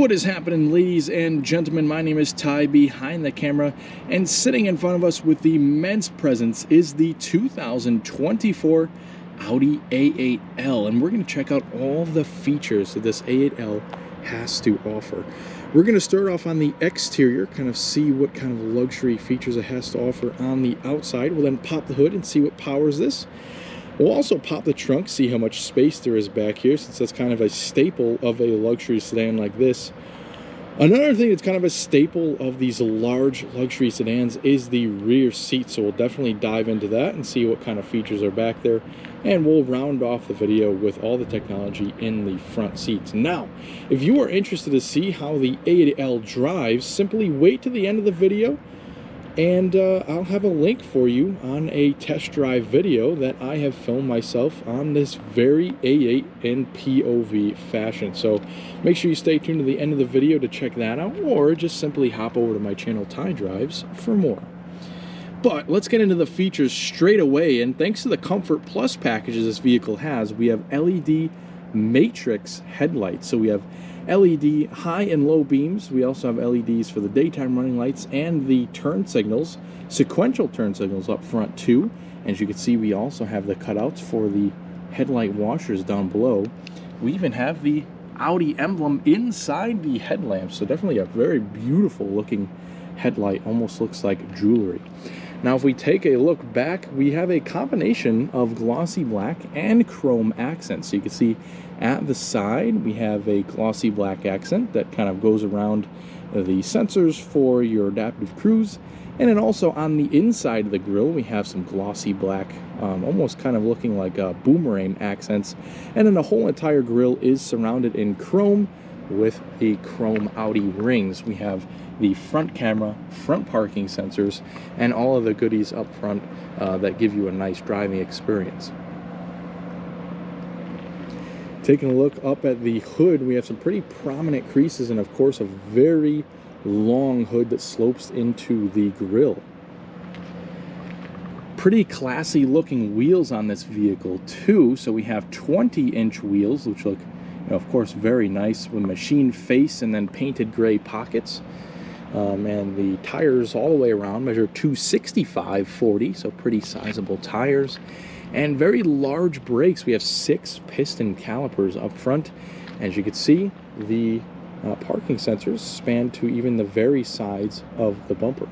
What is happening, ladies and gentlemen? My name is Ty, behind the camera, and sitting in front of us with the immense presence is the 2024 Audi A8L, and we're going to check out all the features that this A8L has to offer. We're going to start off on the exterior, kind of see what kind of luxury features it has to offer on the outside. We'll then pop the hood and see what powers this. We'll also pop the trunk, see how much space there is back here, since that's kind of a staple of a luxury sedan like this. Another thing that's kind of a staple of these large luxury sedans is the rear seat, so we'll definitely dive into that and see what kind of features are back there. And we'll round off the video with all the technology in the front seats. Now, if you are interested to see how the A8L drives, simply wait to the end of the video, and I'll have a link for you on a test drive video that I have filmed myself on this very A8 in POV fashion. So make sure you stay tuned to the end of the video to check that out, or just simply hop over to my channel Ty Drives for more. But let's get into the features straight away, and thanks to the Comfort Plus packages this vehicle has, we have LED matrix headlights. So we have LED high and low beams. We also have LEDs for the daytime running lights and the turn signals, sequential turn signals up front too. And as you can see, we also have the cutouts for the headlight washers down below. We even have the Audi emblem inside the headlamps, so definitely a very beautiful looking headlight, almost looks like jewelry. Now if we take a look back, we have a combination of glossy black and chrome accents. So you can see at the side we have a glossy black accent that kind of goes around the sensors for your adaptive cruise, and then also on the inside of the grille we have some glossy black, almost kind of looking like boomerang accents, and then the whole entire grille is surrounded in chrome with the chrome Audi rings. We have the front camera, front parking sensors, and all of the goodies up front that give you a nice driving experience. Taking a look up at the hood, we have some pretty prominent creases and of course a very long hood that slopes into the grille. Pretty classy looking wheels on this vehicle too. So we have 20-inch wheels, which look, of course, very nice with machined face and then painted gray pockets. And the tires all the way around measure 265/40, so pretty sizable tires. And very large brakes. We have 6 piston calipers up front. As you can see, the parking sensors span to even the very sides of the bumper.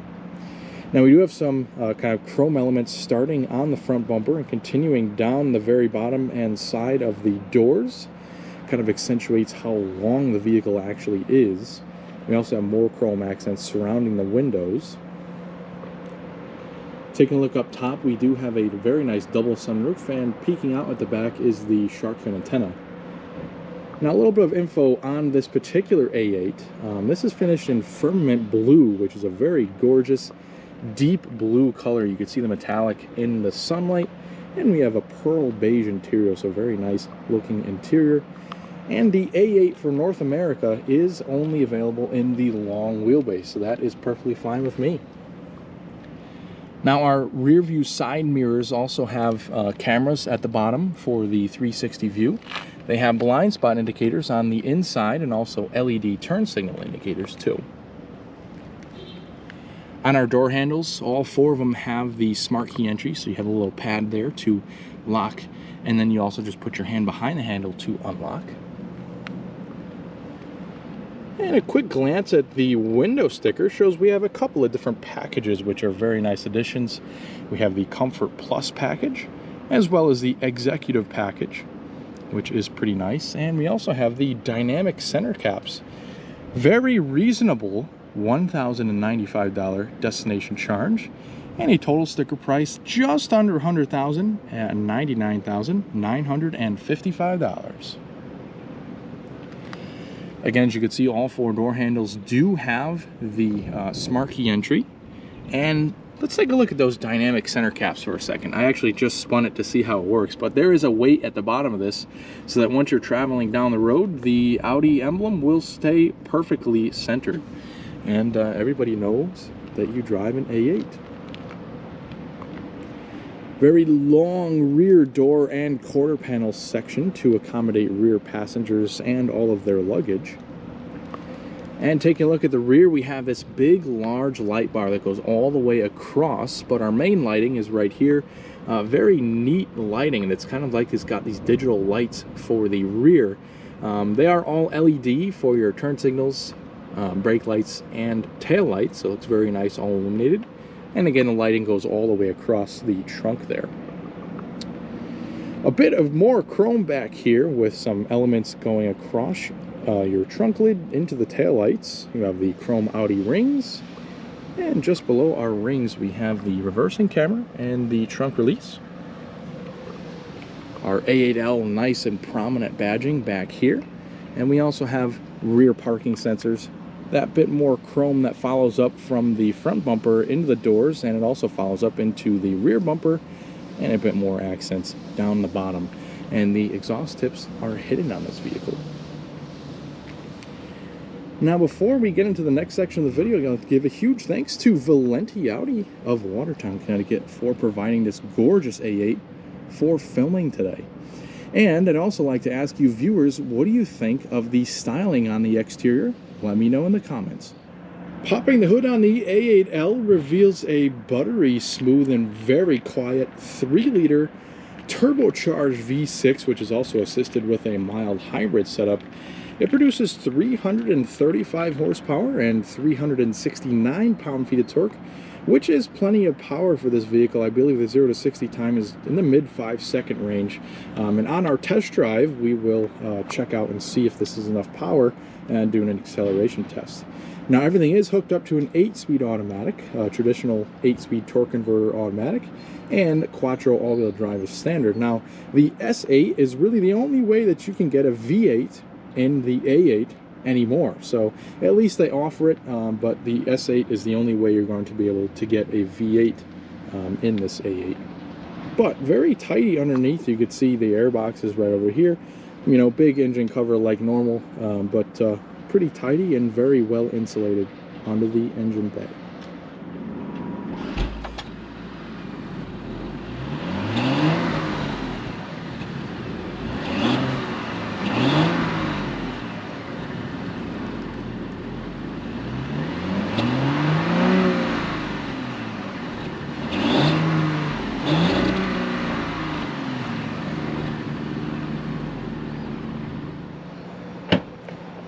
Now we do have some kind of chrome elements starting on the front bumper and continuing down the very bottom and side of the doors. Kind of accentuates how long the vehicle actually is. We also have more chrome accents surrounding the windows. Taking a look up top, we do have a very nice double sunroof, and peeking out at the back is the shark fin antenna. Now a little bit of info on this particular A8. This is finished in firmament blue, which is a very gorgeous deep blue color. You can see the metallic in the sunlight, and we have a pearl beige interior, so very nice looking interior. And the A8 for North America is only available in the long wheelbase, so that is perfectly fine with me. Now our rear view side mirrors also have cameras at the bottom for the 360 view. They have blind spot indicators on the inside and also LED turn signal indicators too. On our door handles, all 4 of them have the smart key entry, so you have a little pad there to lock, and then you also just put your hand behind the handle to unlock. And a quick glance at the window sticker shows we have a couple of different packages, which are very nice additions. We have the Comfort Plus package, as well as the Executive package, which is pretty nice. And we also have the dynamic center caps. Very reasonable $1,095 destination charge, and a total sticker price just under $100,000 at $99,955. Again, as you can see, all 4 door handles do have the smart key entry. And let's take a look at those dynamic center caps for a second. I actually just spun it to see how it works, but there is a weight at the bottom of this so that once you're traveling down the road, the Audi emblem will stay perfectly centered. And everybody knows that you drive an A8. Very long rear door and quarter panel section to accommodate rear passengers and all of their luggage. And taking a look at the rear, we have this big, large light bar that goes all the way across, but our main lighting is right here. Very neat lighting, and it's kind of like it's got these digital lights for the rear. They are all LED for your turn signals, brake lights, and tail lights, so it looks very nice, all illuminated. And again, the lighting goes all the way across the trunk there. A bit of more chrome back here with some elements going across your trunk lid into the tail lights. You have the chrome Audi rings, and just below our rings we have the reversing camera and the trunk release. Our A8L nice and prominent badging back here, and we also have rear parking sensors. That bit more chrome that follows up from the front bumper into the doors, and it also follows up into the rear bumper, and a bit more accents down the bottom. And the exhaust tips are hidden on this vehicle. Now, before we get into the next section of the video, I'm going to give a huge thanks to Valenti Audi of Watertown, Connecticut, for providing this gorgeous A8 for filming today. And I'd also like to ask you viewers, what do you think of the styling on the exterior? Let me know in the comments. Popping the hood on the A8L reveals a buttery smooth and very quiet 3-liter turbocharged V6, which is also assisted with a mild hybrid setup. It produces 335 horsepower and 369 pound-feet of torque, which is plenty of power for this vehicle. I believe the 0 to 60 time is in the mid 5-second range. And on our test drive, we will check out and see if this is enough power and do an acceleration test. Now, everything is hooked up to an 8-speed automatic, traditional 8-speed torque converter automatic, and quattro all-wheel drive is standard. Now, the S8 is really the only way that you can get a V8 in the A8 anymore. So at least they offer it, but the S8 is the only way you're going to be able to get a V8 in this A8. But very tidy underneath. You could see the air boxes right over here. You know, big engine cover like normal, but pretty tidy and very well insulated under the engine bay.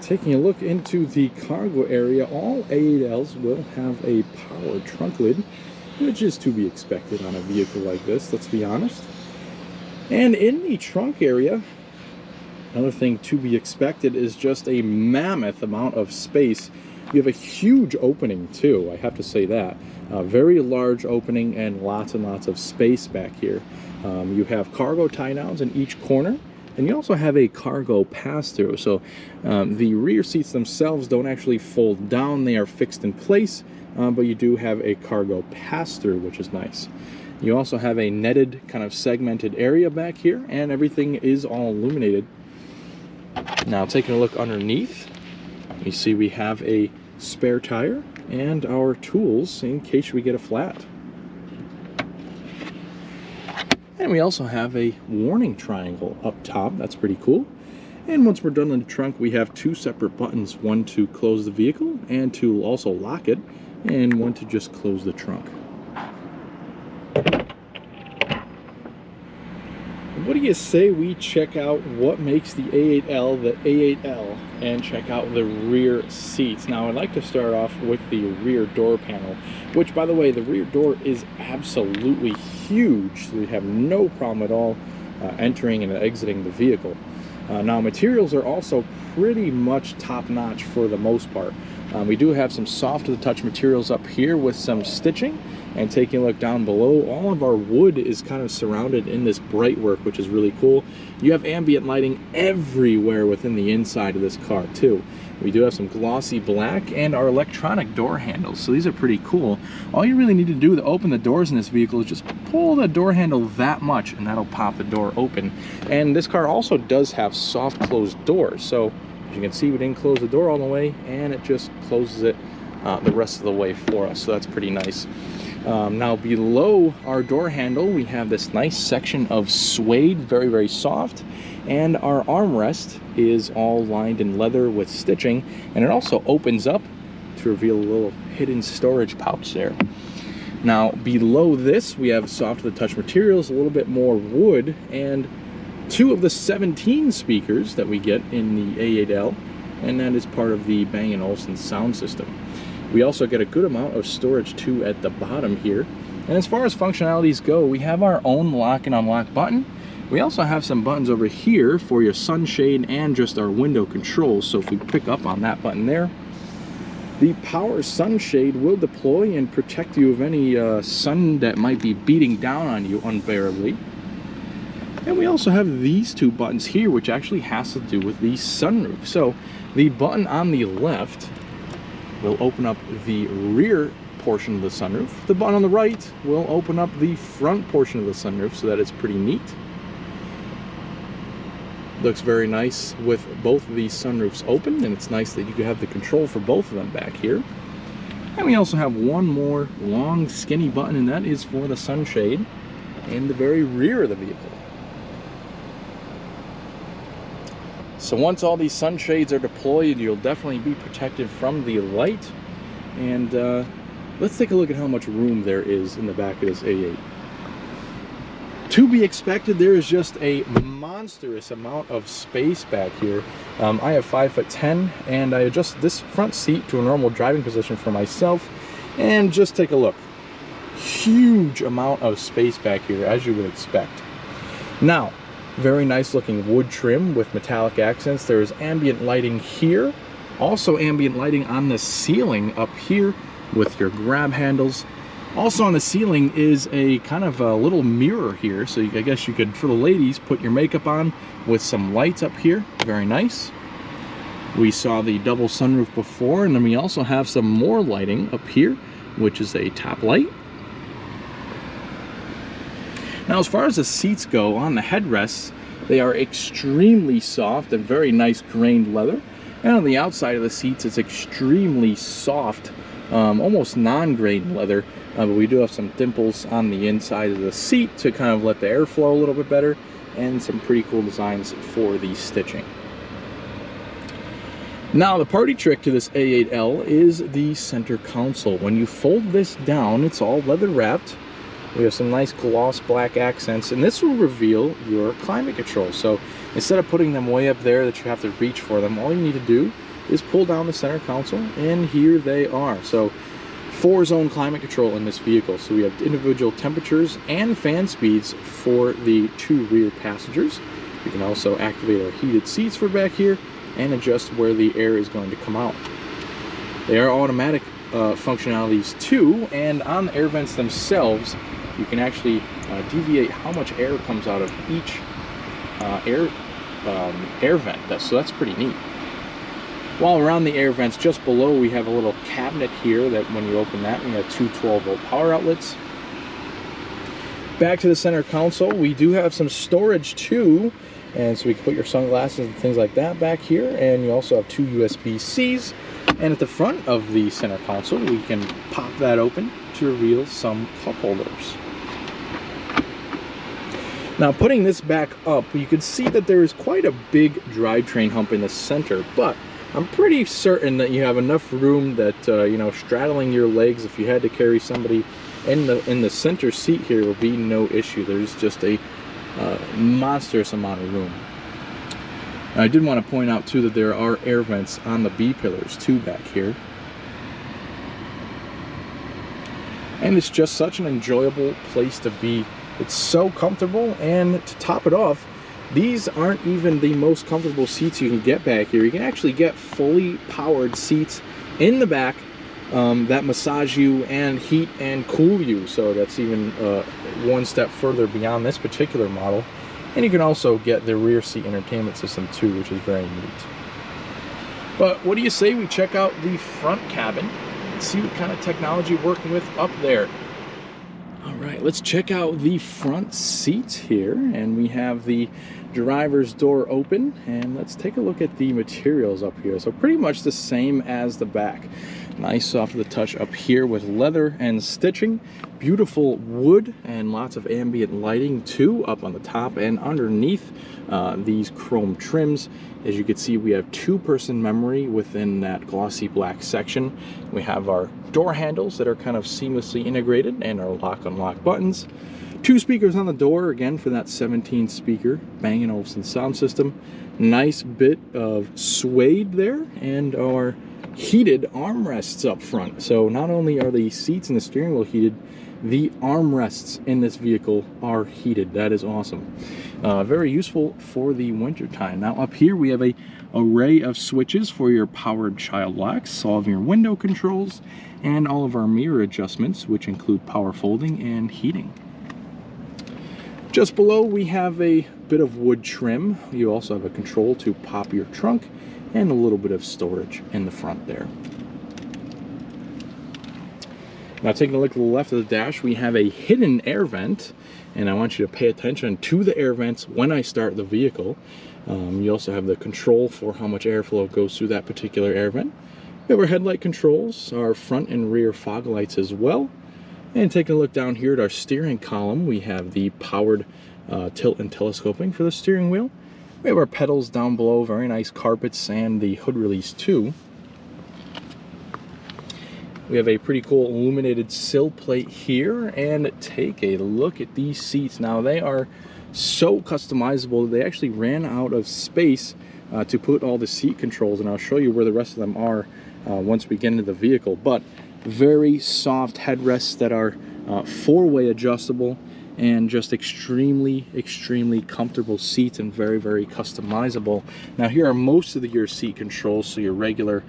Taking a look into the cargo area, all A8Ls will have a power trunk lid, which is to be expected on a vehicle like this, let's be honest. And in the trunk area, another thing to be expected is just a mammoth amount of space. You have a huge opening too, I have to say that. A very large opening and lots of space back here. You have cargo tie-downs in each corner. And you also have a cargo pass-through, so the rear seats themselves don't actually fold down, they are fixed in place, but you do have a cargo pass-through, which is nice. You also have a netted, kind of segmented area back here, and everything is all illuminated. Now, taking a look underneath, you see we have a spare tire and our tools in case we get a flat. And we also have a warning triangle up top. That's pretty cool. And once we're done in the trunk, we have 2 separate buttons, one to close the vehicle and to also lock it, and one to just close the trunk. What do you say we check out what makes the A8L the A8L and check out the rear seats? Now, I'd like to start off with the rear door panel, which, by the way, the rear door is absolutely huge, so we have no problem at all entering and exiting the vehicle. Now, materials are also pretty much top-notch for the most part. We do have some soft-to-the-touch materials up here with some stitching, and taking a look down below, all of our wood is kind of surrounded in this bright work, which is really cool. You have ambient lighting everywhere within the inside of this car too. We do have some glossy black and our electronic door handles, so these are pretty cool. All you really need to do to open the doors in this vehicle is just pull the door handle that much and that'll pop the door open. And this car also does have soft closed doors, so as you can see, we didn't close the door all the way and it just closes it the rest of the way for us, so that's pretty nice. Now below our door handle, we have this nice section of suede, very, very soft. And our armrest is all lined in leather with stitching. And it also opens up to reveal a little hidden storage pouch there. Now below this, we have soft to the touch materials, a little bit more wood, and 2 of the 17 speakers that we get in the A8L. And that is part of the Bang & Olufsen sound system. We also get a good amount of storage too at the bottom here. And as far as functionalities go, we have our own lock and unlock button. We also have some buttons over here for your sunshade and just our window controls. So if we pick up on that button there, the power sunshade will deploy and protect you of any sun that might be beating down on you unbearably. And we also have these 2 buttons here, which actually has to do with the sunroof. So the button on the left will open up the rear portion of the sunroof. The button on the right will open up the front portion of the sunroof, so that it's pretty neat. Looks very nice with both of these sunroofs open, and it's nice that you can have the control for both of them back here. And we also have one more long skinny button, and that is for the sunshade in the very rear of the vehicle. So once all these sunshades are deployed, you'll definitely be protected from the light. And let's take a look at how much room there is in the back of this A8. To be expected, there is just a monstrous amount of space back here. I have 5'10", and I adjust this front seat to a normal driving position for myself. And just take a look. Huge amount of space back here, as you would expect. Now, very nice looking wood trim with metallic accents. There is ambient lighting here. Also ambient lighting on the ceiling up here with your grab handles. Also on the ceiling is a kind of a little mirror here. So I guess you could, for the ladies, put your makeup on with some lights up here. Very nice. We saw the double sunroof before, and then we also have some more lighting up here, which is a top light. Now, as far as the seats go, on the headrests, they are extremely soft and very nice grained leather. And on the outside of the seats, it's extremely soft, almost non-grained leather. But we do have some dimples on the inside of the seat to kind of let the air flow a little bit better, and some pretty cool designs for the stitching. Now, the party trick to this A8L is the center console. When you fold this down, it's all leather wrapped. We have some nice gloss black accents, and this will reveal your climate control. So instead of putting them way up there that you have to reach for them, all you need to do is pull down the center console, and here they are. So 4-zone climate control in this vehicle. So we have individual temperatures and fan speeds for the 2 rear passengers. We can also activate our heated seats for back here and adjust where the air is going to come out. They are automatic functionalities too, and on the air vents themselves, you can actually deviate how much air comes out of each air vent. So that's pretty neat. While around the air vents, just below, we have a little cabinet here that when you open that, we have 2 12-volt power outlets. Back to the center console, we do have some storage too, and so we can put your sunglasses and things like that back here. And you also have 2 USB-Cs. And at the front of the center console, we can pop that open to reveal some cup holders. Now, putting this back up, you can see that there is quite a big drivetrain hump in the center, but I'm pretty certain that you have enough room that, you know, straddling your legs, if you had to carry somebody in the center seat here, will be no issue. There's just a monstrous amount of room. Now, I did want to point out too that there are air vents on the B pillars too back here. And it's just such an enjoyable place to be. It's so comfortable, and to top it off, these aren't even the most comfortable seats you can get back here. You can actually get fully powered seats in the back that massage you and heat and cool you. So that's even one step further beyond this particular model. And you can also get the rear seat entertainment system too, which is very neat. But what do you say we check out the front cabin and see what kind of technology we're working with up there? All right, let's check out the front seats here, and we have the driver's door open, and let's take a look at the materials up here. So pretty much the same as the back. Nice soft to the touch up here with leather and stitching. Beautiful wood and lots of ambient lighting too up on the top and underneath these chrome trims. As you can see, we have 2-person memory within that glossy black section. We have our door handles that are kind of seamlessly integrated and our lock-unlock buttons. 2 speakers on the door, again for that 17-speaker Bang & Olufsen sound system. Nice bit of suede there, and our heated armrests up front. So not only are the seats and the steering wheel heated, the armrests in this vehicle are heated. That is awesome. Very useful for the winter time. Now up here we have a array of switches for your powered child locks, all of your window controls, and all of our mirror adjustments, which include power folding and heating. Just below we have a bit of wood trim. You also have a control to pop your trunk and a little bit of storage in the front there. Now taking a look at the left of the dash, we have a hidden air vent, and I want you to pay attention to the air vents when I start the vehicle. You also have the control for how much airflow goes through that particular air vent. We have our headlight controls, our front and rear fog lights as well. And taking a look down here at our steering column, we have the powered tilt and telescoping for the steering wheel. We have our pedals down below, very nice carpets, and the hood release too. We have a pretty cool illuminated sill plate here, and take a look at these seats. Now they are so customizable, they actually ran out of space to put all the seat controls, and I'll show you where the rest of them are once we get into the vehicle. But very soft headrests that are 4-way adjustable, and just extremely comfortable seats, and very customizable. Now here are most of your seat controls, so your regular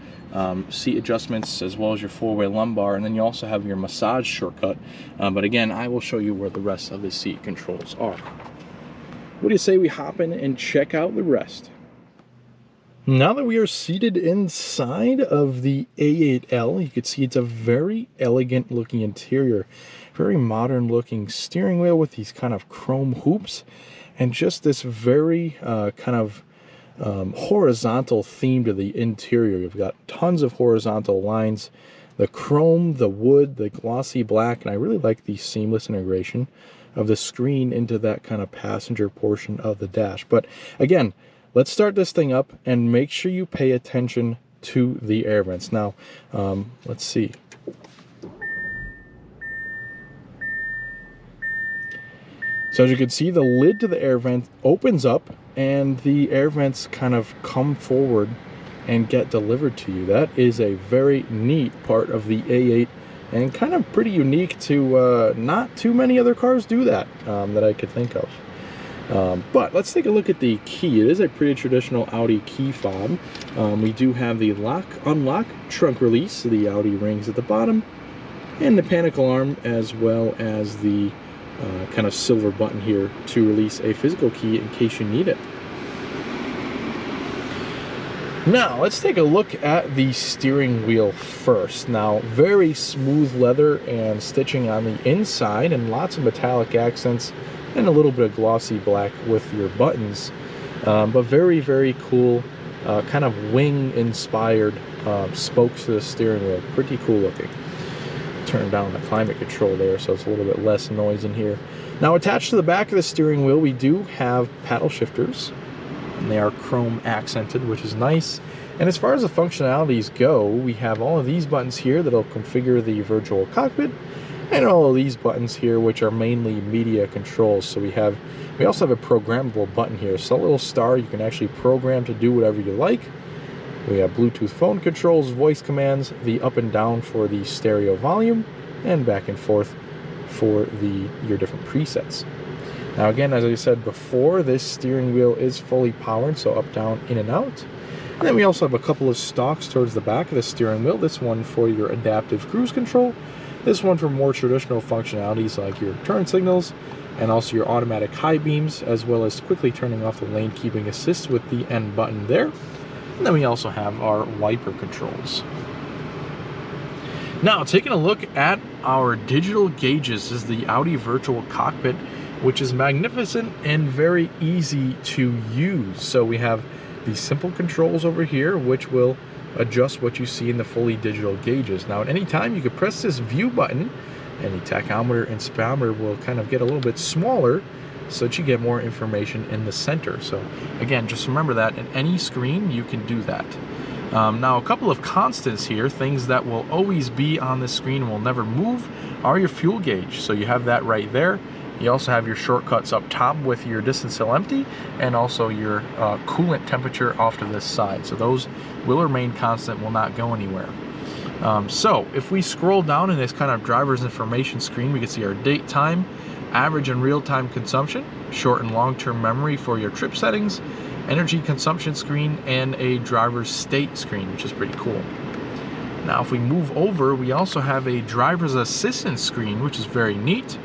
seat adjustments as well as your 4-way lumbar, and then you also have your massage shortcut. But again, I will show you where the rest of the seat controls are. What do you say we hop in and check out the rest? Now that we are seated inside of the A8L, you can see it's a very elegant looking interior. Very modern looking steering wheel with these kind of chrome hoops, and just this very horizontal theme to the interior. You've got tons of horizontal lines, the chrome, the wood, the glossy black, and I really like the seamless integration of the screen into that kind of passenger portion of the dash. But again, let's start this thing up and make sure you pay attention to the air vents. Now, let's see. So as you can see, the lid to the air vent opens up and the air vents kind of come forward and get delivered to you. That is a very neat part of the A8, and kind of pretty unique to not too many other cars do that that I could think of. But let's take a look at the key. It is a pretty traditional Audi key fob. We do have the lock-unlock trunk release, the Audi rings at the bottom, and the panic alarm, as well as the kind of silver button here to release a physical key in case you need it. Now let's take a look at the steering wheel first. Now, very smooth leather and stitching on the inside, and lots of metallic accents and a little bit of glossy black with your buttons, but very cool kind of wing inspired spokes to the steering wheel. Pretty cool looking. Turn down the climate control there so it's a little bit less noise in here. Now, attached to the back of the steering wheel, we do have paddle shifters, and they are chrome accented, which is nice. And as far as the functionalities go, we have all of these buttons here that'll configure the virtual cockpit, and all of these buttons here, which are mainly media controls. So we also have a programmable button here. So a little star you can actually program to do whatever you like. We have Bluetooth phone controls, voice commands, the up and down for the stereo volume, and back and forth for your different presets. Now again, as I said before, this steering wheel is fully powered, so up, down, in and out. And then we also have a couple of stalks towards the back of the steering wheel. This one for your adaptive cruise control. This one for more traditional functionalities like your turn signals, and also your automatic high beams, as well as quickly turning off the lane keeping assist with the N button there. And then we also have our wiper controls. Now, taking a look at our digital gauges, this is the Audi Virtual Cockpit, which is magnificent and very easy to use. So we have the simple controls over here, which will adjust what you see in the fully digital gauges. Now, at any time, you could press this view button, and the tachometer and speedometer will kind of get a little bit smaller so that you get more information in the center. So again, just remember that in any screen, you can do that. Now, a couple of constants here, things that will always be on the screen and will never move, are your fuel gauge. So you have that right there. You also have your shortcuts up top with your distance till empty, and also your coolant temperature off to this side. So those will remain constant, will not go anywhere. So if we scroll down in this kind of driver's information screen, we can see our date, time, average and real-time consumption, short and long-term memory for your trip settings, energy consumption screen, and a driver's state screen, which is pretty cool. Now, if we move over, we also have a driver's assistance screen, which is very neat.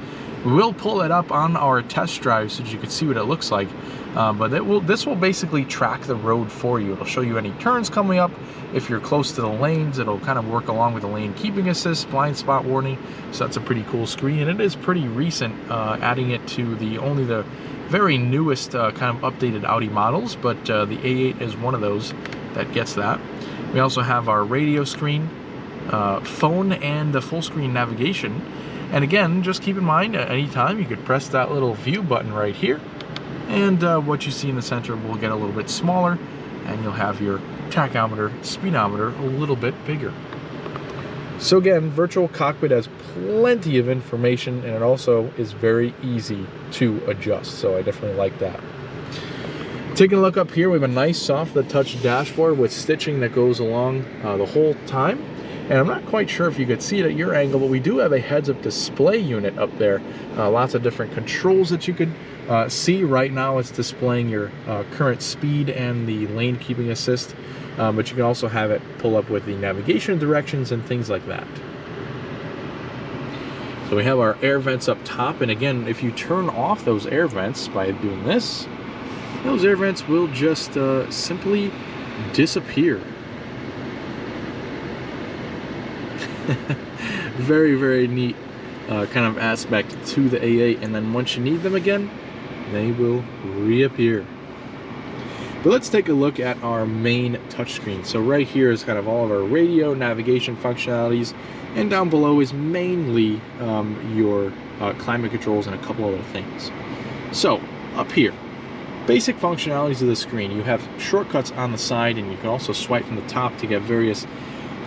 We will pull it up on our test drive so that you can see what it looks like. But this will basically track the road for you. It'll show you any turns coming up. If you're close to the lanes, it'll kind of work along with the lane keeping assist, blind spot warning. So that's a pretty cool screen, and it is pretty recent, adding it to only the very newest kind of updated Audi models, but the A8 is one of those that gets that. We also have our radio screen, phone, and the full screen navigation. And again, just keep in mind, at any time you could press that little view button right here, and what you see in the center will get a little bit smaller, and you'll have your tachometer, speedometer a little bit bigger. So again, virtual cockpit has plenty of information, and it also is very easy to adjust, so I definitely like that. Taking a look up here, we have a nice soft touch dashboard with stitching that goes along the whole time. And I'm not quite sure if you could see it at your angle, but we do have a heads-up display unit up there. Lots of different controls that you could see. Right now it's displaying your current speed and the lane keeping assist, but you can also have it pull up with the navigation directions and things like that. So we have our air vents up top, and again, if you turn off those air vents by doing this, those air vents will just simply disappear. Very, very neat kind of aspect to the A8, and then once you need them again, they will reappear. But let's take a look at our main touchscreen. So right here is kind of all of our radio navigation functionalities, and down below is mainly your climate controls and a couple other things. So up here, basic functionalities of the screen. You have shortcuts on the side, and you can also swipe from the top to get various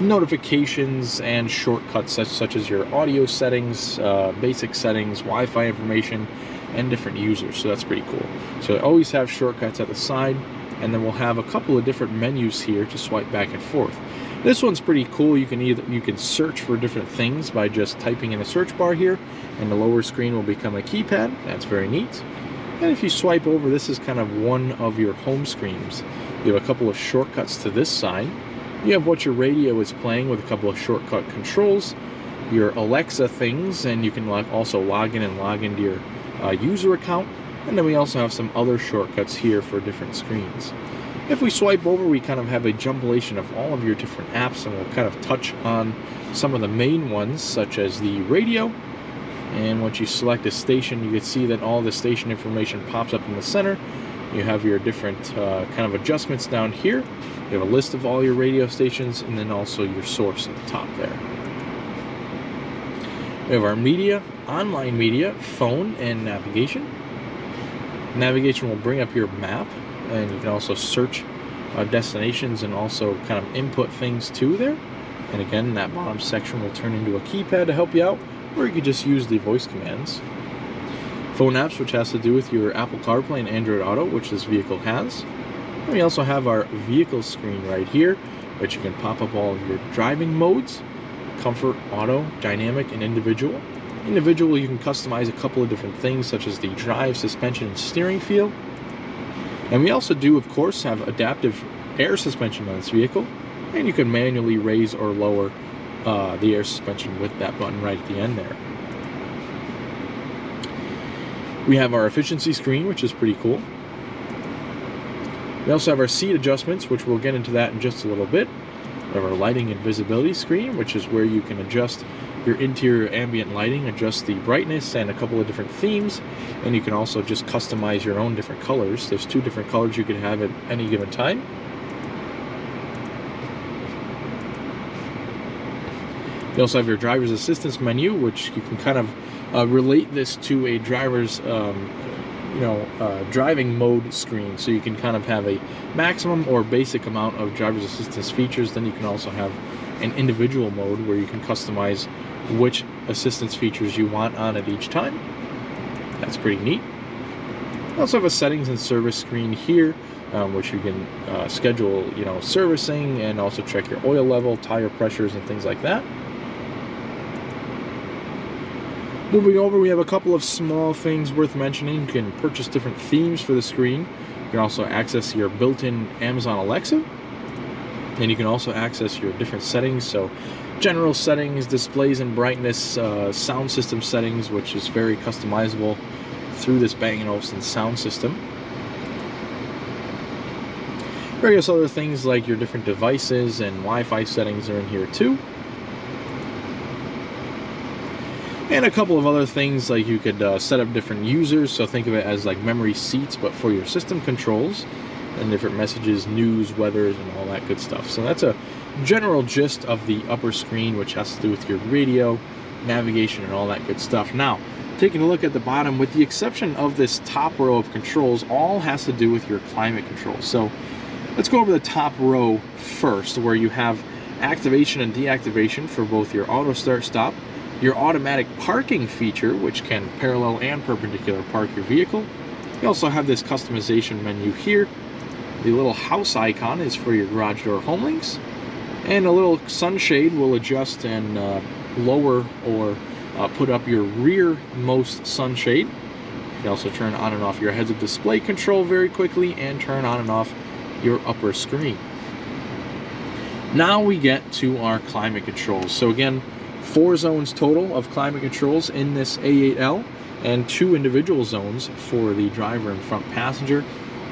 notifications and shortcuts such as your audio settings, basic settings, Wi-Fi information, and different users. So that's pretty cool. So I always have shortcuts at the side, and then we'll have a couple of different menus here to swipe back and forth. This one's pretty cool. You can search for different things by just typing in a search bar here, and the lower screen will become a keypad. That's very neat. And if you swipe over, this is kind of one of your home screens. You have a couple of shortcuts to this side. You have what your radio is playing with a couple of shortcut controls, your Alexa things, and you can also log in and log into your user account. And then we also have some other shortcuts here for different screens. If we swipe over, we kind of have a jumpilation of all of your different apps, and we'll kind of touch on some of the main ones, such as the radio. And once you select a station, you can see that all the station information pops up in the center. You have your different kind of adjustments down here. You have a list of all your radio stations, and then also your source at the top there. We have our media, online media, phone, and navigation. Navigation will bring up your map, and you can also search destinations and also kind of input things to there. And again, that bottom section will turn into a keypad to help you out, or you could just use the voice commands. Phone apps, which has to do with your Apple CarPlay and Android Auto, which this vehicle has. And we also have our vehicle screen right here, which you can pop up all of your driving modes: comfort, auto, dynamic, and individual. Individual, you can customize a couple of different things, such as the drive, suspension, and steering feel. And we also do, of course, have adaptive air suspension on this vehicle, and you can manually raise or lower the air suspension with that button right at the end there. We have our efficiency screen, which is pretty cool. We also have our seat adjustments, which we'll get into that in just a little bit. We have our lighting and visibility screen, which is where you can adjust your interior ambient lighting, adjust the brightness, and a couple of different themes. And you can also just customize your own different colors. There's 2 different colors you can have at any given time. You also have your driver's assistance menu, which you can kind of relate this to a driver's driving mode screen. So you can kind of have a maximum or basic amount of driver's assistance features. Then you can also have an individual mode where you can customize which assistance features you want on at each time. That's pretty neat. You also have a settings and service screen here, which you can schedule, servicing, and also check your oil level, tire pressures, and things like that. Moving over, we have a couple of small things worth mentioning. You can purchase different themes for the screen. You can also access your built-in Amazon Alexa, and you can also access your different settings. So general settings, displays and brightness, sound system settings, which is very customizable through this Bang & Olufsen sound system. Various other things like your different devices and Wi-Fi settings are in here too. And a couple of other things, like you could set up different users, so think of it as like memory seats but for your system controls, and different messages, news, weather, and all that good stuff. So that's a general gist of the upper screen, which has to do with your radio, navigation, and all that good stuff. Now, taking a look at the bottom, with the exception of this top row of controls, all has to do with your climate control. So let's go over the top row first, where you have activation and deactivation for both your auto start stop, your automatic parking feature, which can parallel and perpendicular park your vehicle. You also have this customization menu here. The little house icon is for your garage door home links, and a little sunshade will adjust and lower or put up your rearmost sunshade. You can also turn on and off your heads-up display control very quickly and turn on and off your upper screen. Now we get to our climate controls. So again, 4 zones total of climate controls in this A8L, and 2 individual zones for the driver and front passenger.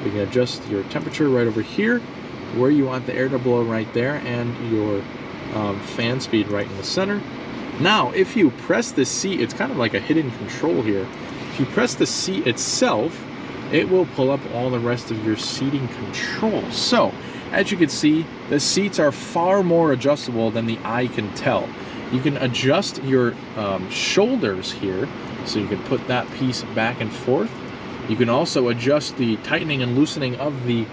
You can adjust your temperature right over here, where you want the air to blow right there, and your fan speed right in the center. Now, if you press the seat, it's kind of like a hidden control here. If you press the seat itself, it will pull up all the rest of your seating controls. So, as you can see, the seats are far more adjustable than the eye can tell. You can adjust your shoulders here, so you can put that piece back and forth. You can also adjust the tightening and loosening of the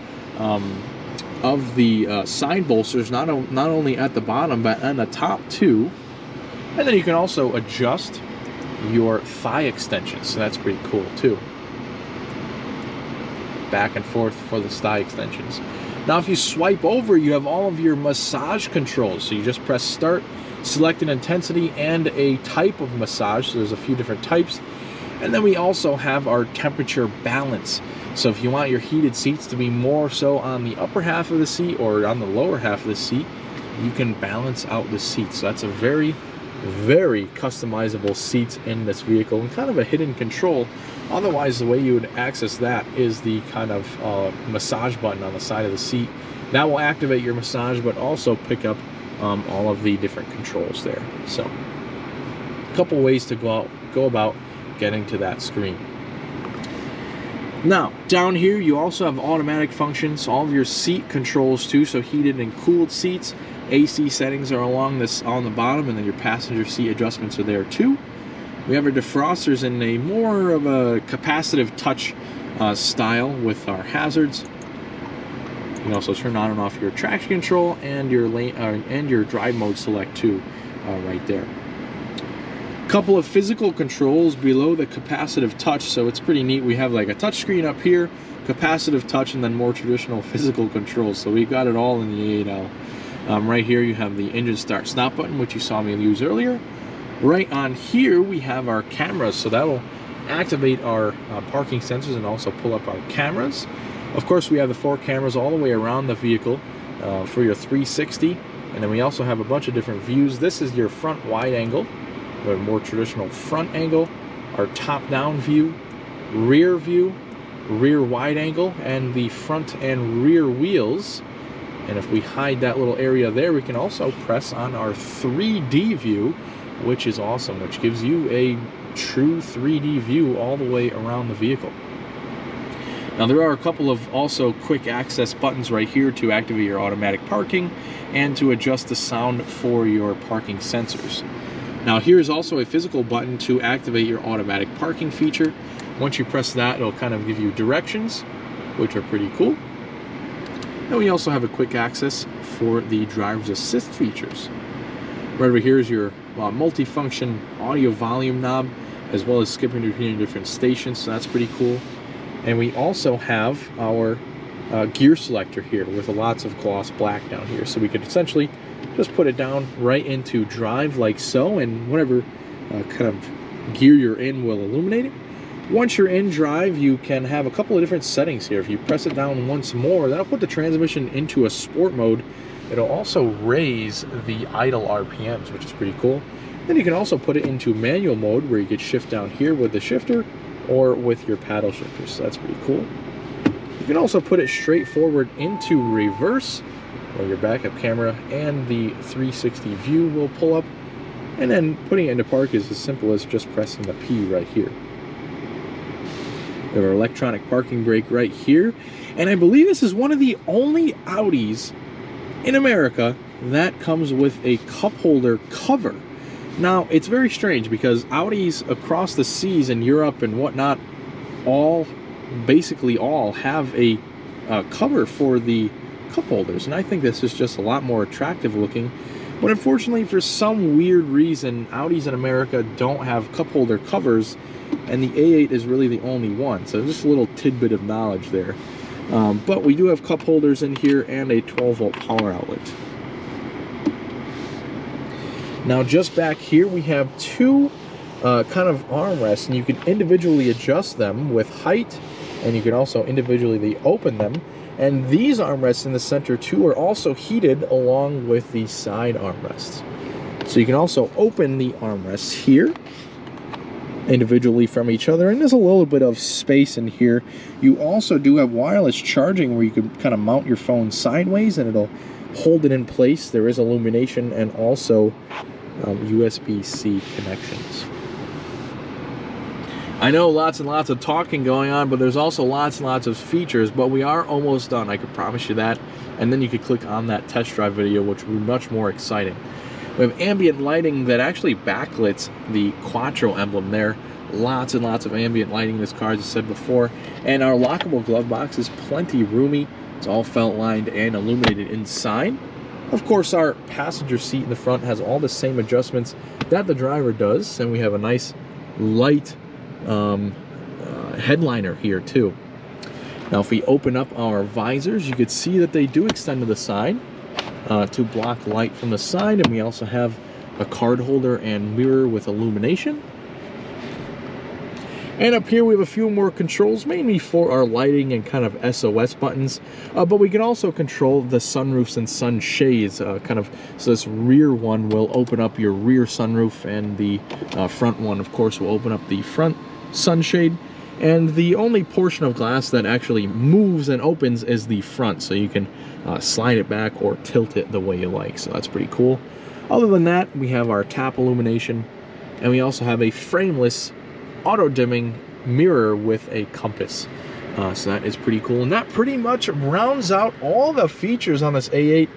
side bolsters, not only at the bottom but on the top too. And then you can also adjust your thigh extensions, so that's pretty cool too. Back and forth for the thigh extensions. Now if you swipe over, you have all of your massage controls. So you just press start, select an intensity and a type of massage. So there's a few different types. And then we also have our temperature balance. So if you want your heated seats to be more so on the upper half of the seat or on the lower half of the seat, you can balance out the seats. So that's a very, very customizable seats in this vehicle, and kind of a hidden control. Otherwise, the way you would access that is the kind of massage button on the side of the seat. That will activate your massage, but also pick up all of the different controls there. So a couple ways to go about getting to that screen. Now down here you also have automatic functions, all of your seat controls too, so heated and cooled seats. AC settings are along this on the bottom, and then your passenger seat adjustments are there too. We have our defrosters in a more of a capacitive touch style with our hazards. You can also turn on and off your traction control and your lane and your drive mode select too, right there. Couple of physical controls below the capacitive touch, so it's pretty neat. We have like a touch screen up here, capacitive touch, and then more traditional physical controls. So we've got it all in the A8L. Right here you have the engine start stop button, which you saw me use earlier. Right on here we have our cameras, so that will activate our parking sensors and also pull up our cameras. Of course, we have the 4 cameras all the way around the vehicle for your 360, and then we also have a bunch of different views. This is your front wide angle, a more traditional front angle, our top-down view, rear wide angle, and the front and rear wheels. And if we hide that little area there, we can also press on our 3D view, which is awesome, which gives you a true 3D view all the way around the vehicle. Now there are a couple of also quick access buttons right here to activate your automatic parking and to adjust the sound for your parking sensors. Now here is also a physical button to activate your automatic parking feature. Once you press that, it'll kind of give you directions, which are pretty cool. And we also have a quick access for the driver's assist features. Right over here is your multi-function audio volume knob, as well as skipping between different stations, so that's pretty cool. And we also have our gear selector here with lots of gloss black down here, so we could essentially just put it down right into drive like so, and whatever kind of gear you're in will illuminate it. Once you're in drive, you can have a couple of different settings here. If you press it down once more, that'll put the transmission into a sport mode. It'll also raise the idle RPMs, which is pretty cool. Then you can also put it into manual mode, where you could shift down here with the shifter or with your paddle shifter, so that's pretty cool. You can also put it straight forward into reverse, where your backup camera and the 360 view will pull up, and then putting it into park is as simple as just pressing the P right here. We have our electronic parking brake right here, and I believe this is one of the only Audis in America that comes with a cup holder cover. Now, it's very strange because Audis across the seas in Europe and whatnot, basically all have a cover for the cup holders, and I think this is just a lot more attractive looking. But unfortunately, for some weird reason, Audis in America don't have cup holder covers, and the A8 is really the only one. So just a little tidbit of knowledge there. But we do have cup holders in here and a 12-volt power outlet. Now just back here we have two kind of armrests, and you can individually adjust them with height, and you can also individually open them. And these armrests in the center too are also heated along with the side armrests. So you can also open the armrests here individually from each other, and there's a little bit of space in here. You also do have wireless charging, where you can kind of mount your phone sideways and it'll hold it in place. There is illumination and also USB-C connections. I know lots and lots of talking going on, but there's also lots and lots of features, but we are almost done, I can promise you that. And then you could click on that test drive video, which will be much more exciting. We have ambient lighting that actually backlights the Quattro emblem there. Lots and lots of ambient lighting in this car, as I said before. And our lockable glove box is plenty roomy. It's all felt lined and illuminated inside. Of course, our passenger seat in the front has all the same adjustments that the driver does, and we have a nice light headliner here too. Now if we open up our visors, you could see that they do extend to the side to block light from the side, and we also have a card holder and mirror with illumination. And up here we have a few more controls, mainly for our lighting and kind of SOS buttons, but we can also control the sunroofs and sunshades, so this rear one will open up your rear sunroof, and the front one of course will open up the front sunshade. And the only portion of glass that actually moves and opens is the front, so you can slide it back or tilt it the way you like, so that's pretty cool. Other than that, we have our tap illumination, and we also have a frameless auto-dimming mirror with a compass. So that is pretty cool, and that pretty much rounds out all the features on this A8.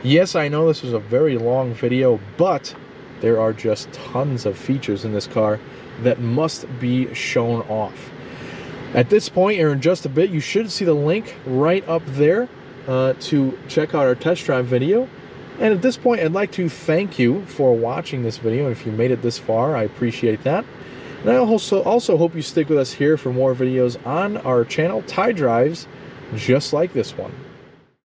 Yes, I know this was a very long video, but there are just tons of features in this car that must be shown off. At this point, or in just a bit, you should see the link right up there to check out our test drive video. And at this point, I'd like to thank you for watching this video, and if you made it this far, I appreciate that. And I also hope you stick with us here for more videos on our channel, Ty Drives, just like this one.